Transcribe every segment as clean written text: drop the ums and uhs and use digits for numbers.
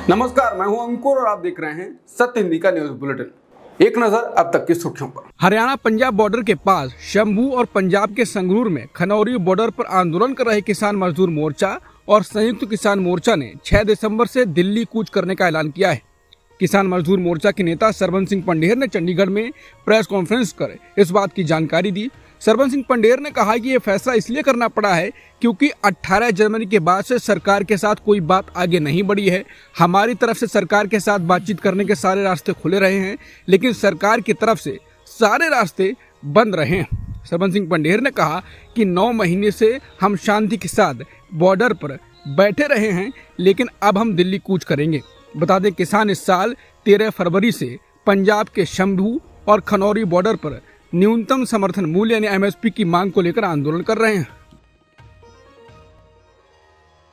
नमस्कार, मैं हूं अंकुर और आप देख रहे हैं सत्य हिंदी का न्यूज बुलेटिन। एक नजर अब तक की सुर्खियों पर। हरियाणा पंजाब बॉर्डर के पास शंभू और पंजाब के संगरूर में खनौरी बॉर्डर पर आंदोलन कर रहे किसान मजदूर मोर्चा और संयुक्त किसान मोर्चा ने 6 दिसंबर से दिल्ली कूच करने का ऐलान किया है। किसान मजदूर मोर्चा के नेता सरबंस सिंह पंडेर ने चंडीगढ़ में प्रेस कॉन्फ्रेंस कर इस बात की जानकारी दी। सरबंस सिंह पंडेर ने कहा कि ये फैसला इसलिए करना पड़ा है क्योंकि 18 जनवरी के बाद से सरकार के साथ कोई बात आगे नहीं बढ़ी है। हमारी तरफ से सरकार के साथ बातचीत करने के सारे रास्ते खुले रहे हैं, लेकिन सरकार की तरफ से सारे रास्ते बंद रहे हैं। सरबंस सिंह पंडेर ने कहा कि 9 महीने से हम शांति के साथ बॉर्डर पर बैठे रहे हैं, लेकिन अब हम दिल्ली कूच करेंगे। बता दें, किसान इस साल 13 फरवरी से पंजाब के शंभू और खनौरी बॉर्डर पर न्यूनतम समर्थन मूल्य यानी एमएसपी की मांग को लेकर आंदोलन कर रहे हैं।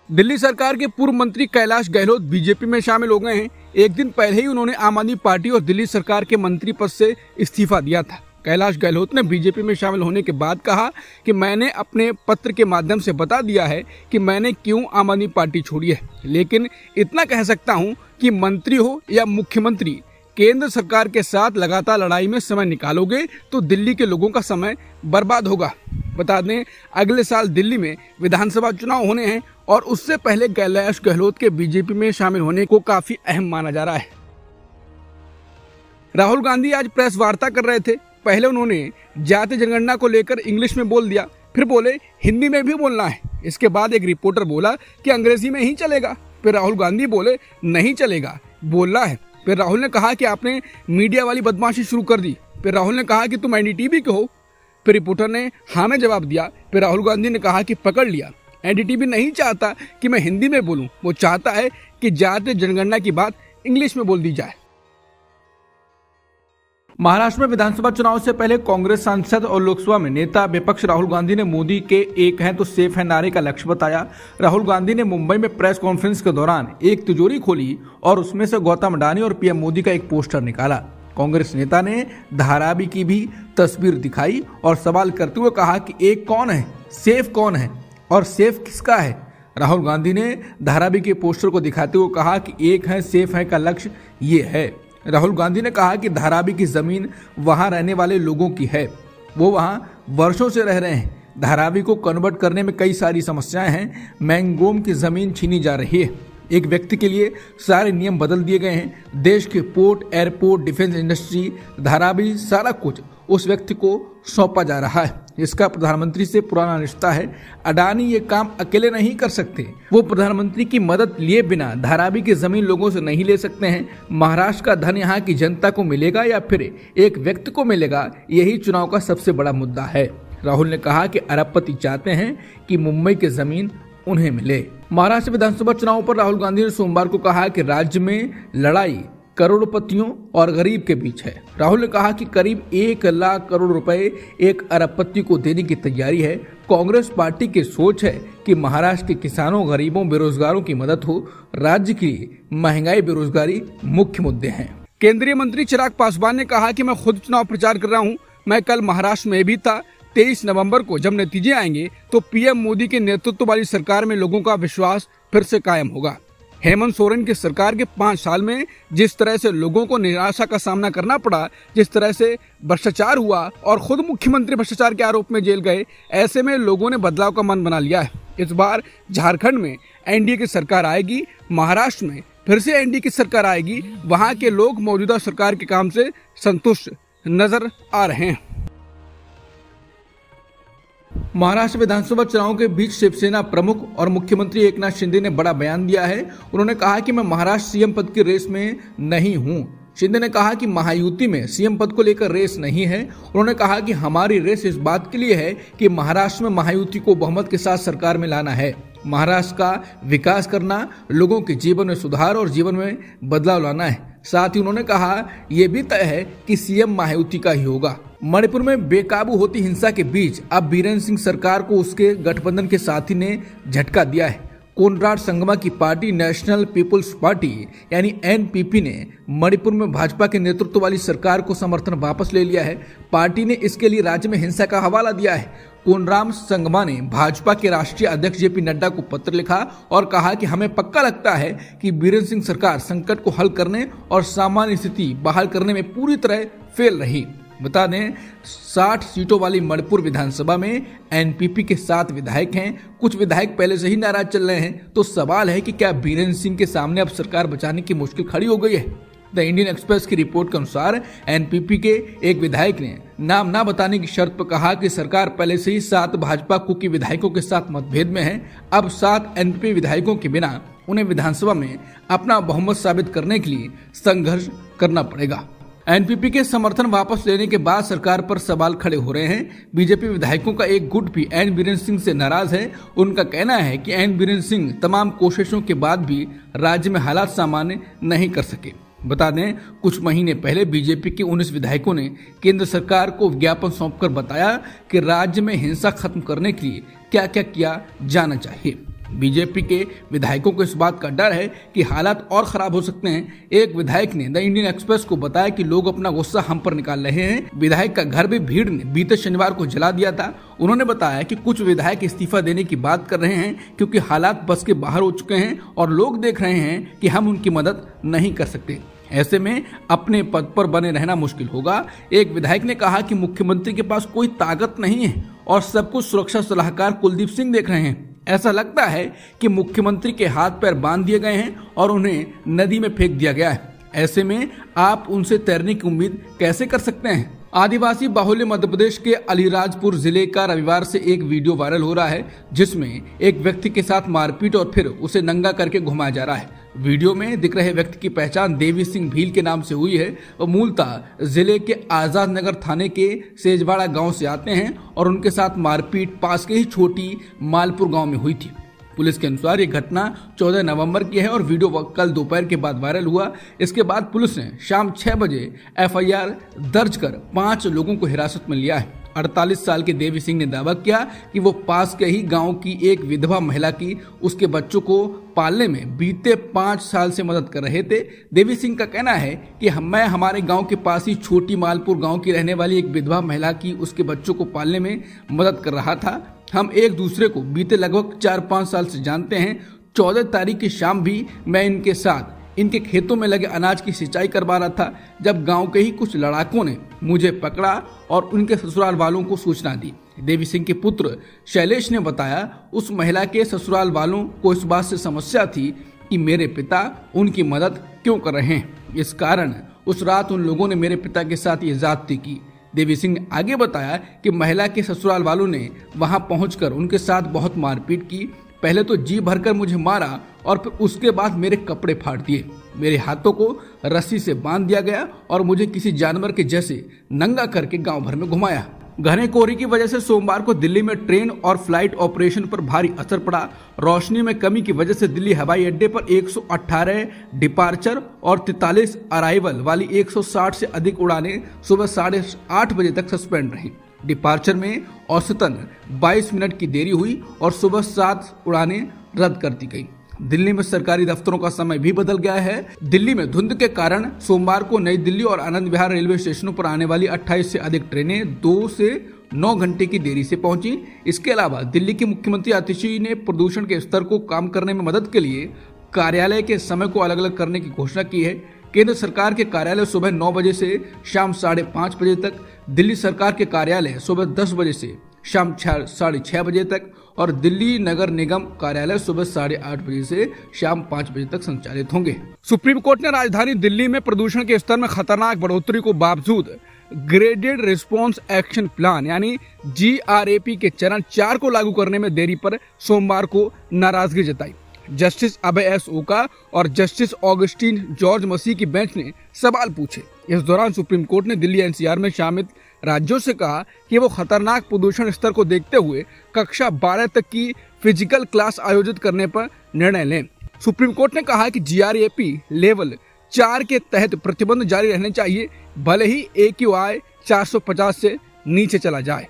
दिल्ली सरकार के पूर्व मंत्री कैलाश गहलोत बीजेपी में शामिल हो गए हैं। एक दिन पहले ही उन्होंने आम आदमी पार्टी और दिल्ली सरकार के मंत्री पद से इस्तीफा दिया था। कैलाश गहलोत ने बीजेपी में शामिल होने के बाद कहा कि मैंने अपने पत्र के माध्यम से बता दिया है कि मैंने क्यों आम आदमी पार्टी छोड़ी है, लेकिन इतना कह सकता हूं कि मंत्री हो या मुख्यमंत्री, केंद्र सरकार के साथ लगातार लड़ाई में समय निकालोगे तो दिल्ली के लोगों का समय बर्बाद होगा। बता दें, अगले साल दिल्ली में विधानसभा चुनाव होने हैं और उससे पहले कैलाश गहलोत के बीजेपी में शामिल होने को काफी अहम माना जा रहा है। राहुल गांधी आज प्रेस वार्ता कर रहे थे। पहले उन्होंने जाति जनगणना को लेकर इंग्लिश में बोल दिया, फिर बोले हिंदी में भी बोलना है। इसके बाद एक रिपोर्टर बोला कि अंग्रेजी में ही चलेगा। फिर राहुल गांधी बोले नहीं चलेगा, बोलना है। फिर राहुल ने कहा कि आपने मीडिया वाली बदमाशी शुरू कर दी। फिर राहुल ने कहा कि तुम एनडीटीवी के हो। फिर रिपोर्टर ने हाँ में जवाब दिया। फिर राहुल गांधी ने कहा कि पकड़ लिया, एनडीटीवी नहीं चाहता कि मैं हिंदी में बोलूं, वो चाहता है कि जाति जनगणना की बात इंग्लिश में बोल दी जाए। महाराष्ट्र में विधानसभा चुनाव से पहले कांग्रेस सांसद और लोकसभा में नेता विपक्ष राहुल गांधी ने मोदी के एक हैं तो सेफ है नारे का लक्ष्य बताया। राहुल गांधी ने मुंबई में प्रेस कॉन्फ्रेंस के दौरान एक तिजोरी खोली और उसमें से गौतम अडानी और पीएम मोदी का एक पोस्टर निकाला। कांग्रेस नेता ने धारावी की भी तस्वीर दिखाई और सवाल करते हुए कहा कि एक कौन है, सेफ कौन है और सेफ किसका है। राहुल गांधी ने धारावी के पोस्टर को दिखाते हुए कहा कि एक है सेफ है का लक्ष्य ये है। राहुल गांधी ने कहा कि धारावी की जमीन वहां रहने वाले लोगों की है, वो वहां वर्षों से रह रहे हैं। धारावी को कन्वर्ट करने में कई सारी समस्याएं हैं। मैंगोम की जमीन छीनी जा रही है। एक व्यक्ति के लिए सारे नियम बदल दिए गए हैं। देश के port, airport, defence industry, Dharavi, सारा कुछ उस व्यक्ति को सौंपा जा रहा है। इसका प्रधानमंत्री से पुराना रिश्ता है। अडानी ये काम अकेले नहीं कर सकते, वो प्रधानमंत्री की मदद लिए बिना धारावी की जमीन लोगों से नहीं ले सकते हैं। महाराष्ट्र का धन यहाँ की जनता को मिलेगा या फिर एक व्यक्ति को मिलेगा, यही चुनाव का सबसे बड़ा मुद्दा है। राहुल ने कहा कि अरबपति चाहते हैं कि मुंबई की जमीन उन्हें मिले। महाराष्ट्र विधानसभा चुनाव पर राहुल गांधी ने सोमवार को कहा कि राज्य में लड़ाई करोड़पतियों और गरीब के बीच है। राहुल ने कहा कि करीब 1 लाख करोड़ रुपए एक अरबपति को देने की तैयारी है। कांग्रेस पार्टी की सोच है कि महाराष्ट्र के किसानों, गरीबों, बेरोजगारों की मदद हो। राज्य की महंगाई, बेरोजगारी मुख्य मुद्दे हैं। केंद्रीय मंत्री चिराग पासवान ने कहा कि मैं खुद चुनाव प्रचार कर रहा हूँ। मैं कल महाराष्ट्र में भी था। 23 नवंबर को जब नतीजे आएंगे तो पीएम मोदी के नेतृत्व वाली सरकार में लोगों का विश्वास फिर से कायम होगा। हेमंत सोरेन की सरकार के 5 साल में जिस तरह से लोगों को निराशा का सामना करना पड़ा, जिस तरह से भ्रष्टाचार हुआ और खुद मुख्यमंत्री भ्रष्टाचार के आरोप में जेल गए, ऐसे में लोगों ने बदलाव का मन बना लिया है। इस बार झारखंड में एनडीए की सरकार आएगी, महाराष्ट्र में फिर से एनडीए की सरकार आएगी। वहां के लोग मौजूदा सरकार के काम से संतुष्ट नजर आ रहे हैं। महाराष्ट्र विधानसभा चुनाव के बीच शिवसेना प्रमुख और मुख्यमंत्री एकनाथ शिंदे ने बड़ा बयान दिया है। उन्होंने कहा कि मैं महाराष्ट्र सीएम पद की रेस में नहीं हूं। शिंदे ने कहा कि महायुति में सीएम पद को लेकर रेस नहीं है। उन्होंने कहा कि हमारी रेस इस बात के लिए है कि महाराष्ट्र में महायुति को बहुमत के साथ सरकार में लाना है, महाराष्ट्र का विकास करना, लोगों के जीवन में सुधार और जीवन में बदलाव लाना है। साथ ही उन्होंने कहा यह भी तय है कि सीएम महायुति का ही होगा। मणिपुर में बेकाबू होती हिंसा के बीच अब बीरेन सिंह सरकार को उसके गठबंधन के साथी ने झटका दिया है। कोनराड संगमा की पार्टी नेशनल पीपुल्स पार्टी यानी एनपीपी ने मणिपुर में भाजपा के नेतृत्व वाली सरकार को समर्थन वापस ले लिया है। पार्टी ने इसके लिए राज्य में हिंसा का हवाला दिया है। कोनराड संगमा ने भाजपा के राष्ट्रीय अध्यक्ष जेपी नड्डा को पत्र लिखा और कहा कि हमें पक्का लगता है कि बीरेन सिंह सरकार संकट को हल करने और सामान्य स्थिति बहाल करने में पूरी तरह फेल रही। बता दें 60 सीटों वाली मणिपुर विधानसभा में एनपीपी के 7 विधायक हैं। कुछ विधायक पहले से ही नाराज चल रहे हैं, तो सवाल है कि क्या बीरेन सिंह के सामने अब सरकार बचाने की मुश्किल खड़ी हो गई है। द इंडियन एक्सप्रेस की रिपोर्ट के अनुसार एनपीपी के एक विधायक ने नाम ना बताने की शर्त पर कहा कि सरकार पहले से ही 7 भाजपा कुकी विधायकों के साथ मतभेद में है। अब 7 एनपीपी विधायकों के बिना उन्हें विधानसभा में अपना बहुमत साबित करने के लिए संघर्ष करना पड़ेगा। एनपीपी के समर्थन वापस लेने के बाद सरकार पर सवाल खड़े हो रहे हैं। बीजेपी विधायकों का एक गुट भी एन बीरेन सिंह से नाराज है। उनका कहना है कि एन बीरेन सिंह तमाम कोशिशों के बाद भी राज्य में हालात सामान्य नहीं कर सके। बता दें कुछ महीने पहले बीजेपी के 19 विधायकों ने केंद्र सरकार को ज्ञापन सौंपकर बताया कि राज्य में हिंसा खत्म करने के लिए क्या क्या किया जाना चाहिए। बीजेपी के विधायकों को इस बात का डर है कि हालात और खराब हो सकते हैं। एक विधायक ने द इंडियन एक्सप्रेस को बताया कि लोग अपना गुस्सा हम पर निकाल रहे हैं। विधायक का घर भी भीड़ ने बीते शनिवार को जला दिया था। उन्होंने बताया कि कुछ विधायक इस्तीफा देने की बात कर रहे हैं क्योंकि हालात बस के बाहर हो चुके हैं और लोग देख रहे हैं कि हम उनकी मदद नहीं कर सकते। ऐसे में अपने पद पर बने रहना मुश्किल होगा। एक विधायक ने कहा कि मुख्यमंत्री के पास कोई ताकत नहीं है और सब कुछ सुरक्षा सलाहकार कुलदीप सिंह देख रहे हैं। ऐसा लगता है कि मुख्यमंत्री के हाथ पैर बांध दिए गए हैं और उन्हें नदी में फेंक दिया गया है। ऐसे में आप उनसे तैरने की उम्मीद कैसे कर सकते हैं। आदिवासी बाहुल्य मध्य प्रदेश के अलीराजपुर जिले का रविवार से एक वीडियो वायरल हो रहा है जिसमें एक व्यक्ति के साथ मारपीट और फिर उसे नंगा करके घुमाया जा रहा है। वीडियो में दिख रहे व्यक्ति की पहचान देवी सिंह भील के नाम से हुई है और मूलतः जिले के आजाद नगर थाने के सेजवाड़ा गांव से आते हैं और उनके साथ मारपीट पास के ही छोटी मालपुर गांव में हुई थी। पुलिस के अनुसार ये घटना 14 नवंबर की है और वीडियो कल दोपहर के बाद वायरल हुआ। इसके बाद पुलिस ने शाम 6 बजे एफआईआर दर्ज कर 5 लोगों को हिरासत में लिया है। 48 साल के देवी सिंह ने दावा किया कि वो पास के ही गांव की एक विधवा महिला की उसके बच्चों को पालने में बीते 5 साल से मदद कर रहे थे। देवी सिंह का कहना है कि मैं हमारे गांव के पास ही छोटी मालपुर गांव की रहने वाली एक विधवा महिला की उसके बच्चों को पालने में मदद कर रहा था। हम एक दूसरे को बीते लगभग 4-5 साल से जानते हैं। 14 तारीख की शाम भी मैं इनके साथ इनके खेतों में लगे अनाज की सिंचाई करवा रहा था जब गांव के ही कुछ लड़ाकों ने मुझे पकड़ा और उनके ससुराल वालों को सूचना दी। देवी सिंह के पुत्र शैलेश ने बताया उस महिला के ससुराल वालों को इस बात से समस्या थी कि मेरे पिता उनकी मदद क्यों कर रहे हैं। इस कारण उस रात उन लोगों ने मेरे पिता के साथ ये ज्यादती की। देवी सिंह ने आगे बताया कि महिला के ससुराल वालों ने वहां पहुंचकर उनके साथ बहुत मारपीट की। पहले तो जी भरकर मुझे मारा और फिर उसके बाद मेरे कपड़े फाड़ दिए। मेरे हाथों को रस्सी से बांध दिया गया और मुझे किसी जानवर के जैसे नंगा करके गांव भर में घुमाया। घने कोहरे की वजह से सोमवार को दिल्ली में ट्रेन और फ्लाइट ऑपरेशन पर भारी असर पड़ा। रोशनी में कमी की वजह से दिल्ली हवाई अड्डे पर 118 डिपार्चर और 43 अराइवल वाली 160 से अधिक उड़ानें सुबह 8:30 बजे तक सस्पेंड रहीं। डिपार्चर में औसतन 22 मिनट की देरी हुई और सुबह 7 उड़ानें रद्द कर दी गई। दिल्ली में सरकारी दफ्तरों का समय भी बदल गया है। दिल्ली में धुंध के कारण सोमवार को नई दिल्ली और आनंद विहार रेलवे स्टेशनों पर आने वाली 28 से अधिक ट्रेनें 2 से 9 घंटे की देरी से पहुंची। इसके अलावा दिल्ली की मुख्यमंत्री आतिशी ने प्रदूषण के स्तर को कम करने में मदद के लिए कार्यालय के समय को अलग अलग करने की घोषणा की है। केंद्र सरकार के कार्यालय सुबह 9 बजे से शाम 5:30 बजे तक, दिल्ली सरकार के कार्यालय सुबह 10 बजे से शाम 6:30 बजे तक और दिल्ली नगर निगम कार्यालय सुबह 8:30 बजे से शाम 5 बजे तक संचालित होंगे। सुप्रीम कोर्ट ने राजधानी दिल्ली में प्रदूषण के स्तर में खतरनाक बढ़ोतरी को बावजूद ग्रेडेड रिस्पॉन्स एक्शन प्लान यानी GRAP के चरण 4 को लागू करने में देरी पर सोमवार को नाराजगी जताई। जस्टिस अभय एस ओका और जस्टिस ऑगस्टीन जॉर्ज मसीह की बेंच ने सवाल पूछे। इस दौरान सुप्रीम कोर्ट ने दिल्ली NCR में शामिल राज्यों से कहा कि वो खतरनाक प्रदूषण स्तर को देखते हुए कक्षा 12 तक की फिजिकल क्लास आयोजित करने पर निर्णय लें। सुप्रीम कोर्ट ने कहा कि GRAP लेवल 4 के तहत प्रतिबंध जारी रहने चाहिए, भले ही AQI 450 से नीचे चला जाए।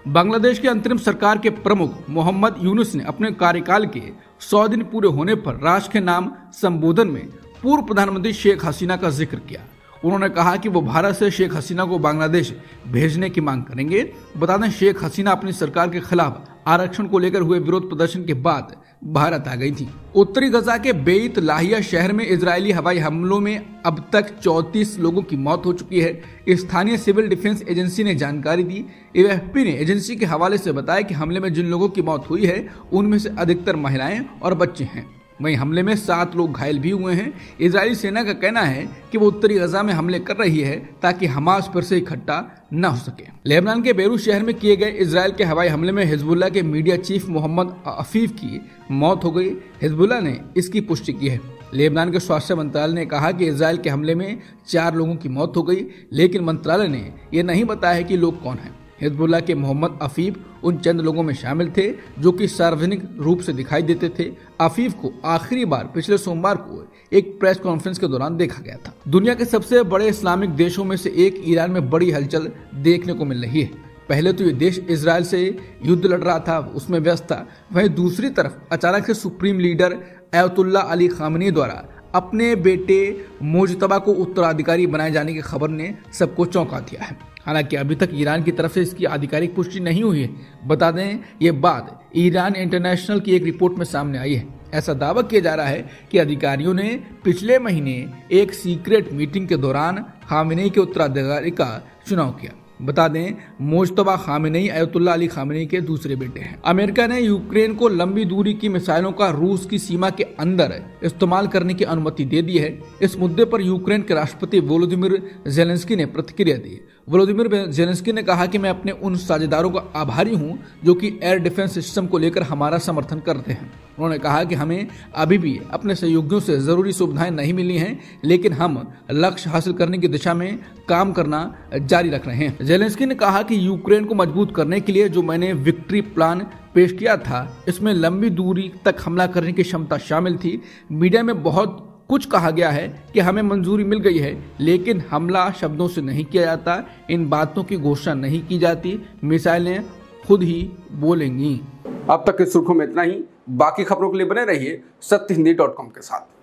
बांग्लादेश की अंतरिम सरकार के प्रमुख मोहम्मद यूनुस ने अपने कार्यकाल के 100 दिन पूरे होने पर राष्ट्र के नाम संबोधन में पूर्व प्रधानमंत्री शेख हसीना का जिक्र किया। उन्होंने कहा कि वो भारत से शेख हसीना को बांग्लादेश भेजने की मांग करेंगे। बता दें, शेख हसीना अपनी सरकार के खिलाफ आरक्षण को लेकर हुए विरोध प्रदर्शन के बाद भारत आ गई थी। उत्तरी गजा के बेइत लाहिया शहर में इजरायली हवाई हमलों में अब तक 34 लोगों की मौत हो चुकी है। स्थानीय सिविल डिफेंस एजेंसी ने जानकारी दी। एएफपी ने एजेंसी के हवाले से बताया कि हमले में जिन लोगों की मौत हुई है उनमें से अधिकतर महिलाएं और बच्चे हैं। वहीं हमले में 7 लोग घायल भी हुए हैं। इजरायली सेना का कहना है कि वो उत्तरी गजा में हमले कर रही है ताकि हमास फिर से इकट्ठा न हो सके। लेबनान के बेरूत शहर में किए गए इजरायल के हवाई हमले में हिजबुल्लाह के मीडिया चीफ मोहम्मद अफीफ की मौत हो गई। हिजबुल्लाह ने इसकी पुष्टि की है। लेबनान के स्वास्थ्य मंत्रालय ने कहा कि इजरायल के हमले में 4 लोगों की मौत हो गई, लेकिन मंत्रालय ने यह नहीं बताया है कि लोग कौन हैं। हिजबुल्लाह के मोहम्मद अफीफ उन चंद लोगों में शामिल थे जो कि सार्वजनिक रूप से दिखाई देते थे। अफीफ को आखिरी बार पिछले सोमवार को एक प्रेस कॉन्फ्रेंस के दौरान देखा गया था। दुनिया के सबसे बड़े इस्लामिक देशों में से एक ईरान में बड़ी हलचल देखने को मिल रही है। पहले तो ये देश इजरायल से युद्ध लड़ रहा था, उसमें व्यस्त था। वहीं दूसरी तरफ अचानक से सुप्रीम लीडर अयतुल्लाह अली खामनी द्वारा अपने बेटे मुज्तबा को उत्तराधिकारी बनाए जाने की खबर ने सबको चौंका दिया है। हालांकि अभी तक ईरान की तरफ से इसकी आधिकारिक पुष्टि नहीं हुई है। बता दें, ये बात ईरान इंटरनेशनल की एक रिपोर्ट में सामने आई है। ऐसा दावा किया जा रहा है कि अधिकारियों ने पिछले महीने एक सीक्रेट मीटिंग के दौरान खामेनेई के उत्तराधिकारी का चुनाव किया। बता दें, Mojtaba Khamenei Ayatollah Ali Khamenei के दूसरे बेटे हैं। अमेरिका ने यूक्रेन को लंबी दूरी की मिसाइलों का रूस की सीमा के अंदर इस्तेमाल करने की अनुमति दे दी है। इस मुद्दे पर यूक्रेन के राष्ट्रपति वोलोदिमिर जेलेंस्की ने प्रतिक्रिया दी। वोलोदिमिर जेलेंस्की ने कहा कि मैं अपने उन साझेदारों का आभारी हूं जो कि एयर डिफेंस सिस्टम को लेकर हमारा समर्थन करते हैं। उन्होंने कहा कि हमें अभी भी अपने सहयोगियों से जरूरी सुविधाएं नहीं मिली हैं, लेकिन हम लक्ष्य हासिल करने की दिशा में काम करना जारी रख रहे हैं। जेलेंस्की ने कहा कि यूक्रेन को मजबूत करने के लिए जो मैंने विक्ट्री प्लान पेश किया था, इसमें लंबी दूरी तक हमला करने की क्षमता शामिल थी। मीडिया में बहुत कुछ कहा गया है कि हमें मंजूरी मिल गई है, लेकिन हमला शब्दों से नहीं किया जाता। इन बातों की घोषणा नहीं की जाती, मिसाइलें खुद ही बोलेंगी। अब तक की सुर्खियों में इतना ही। बाकी खबरों के लिए बने रहिए सत्यहिंदी.com के साथ।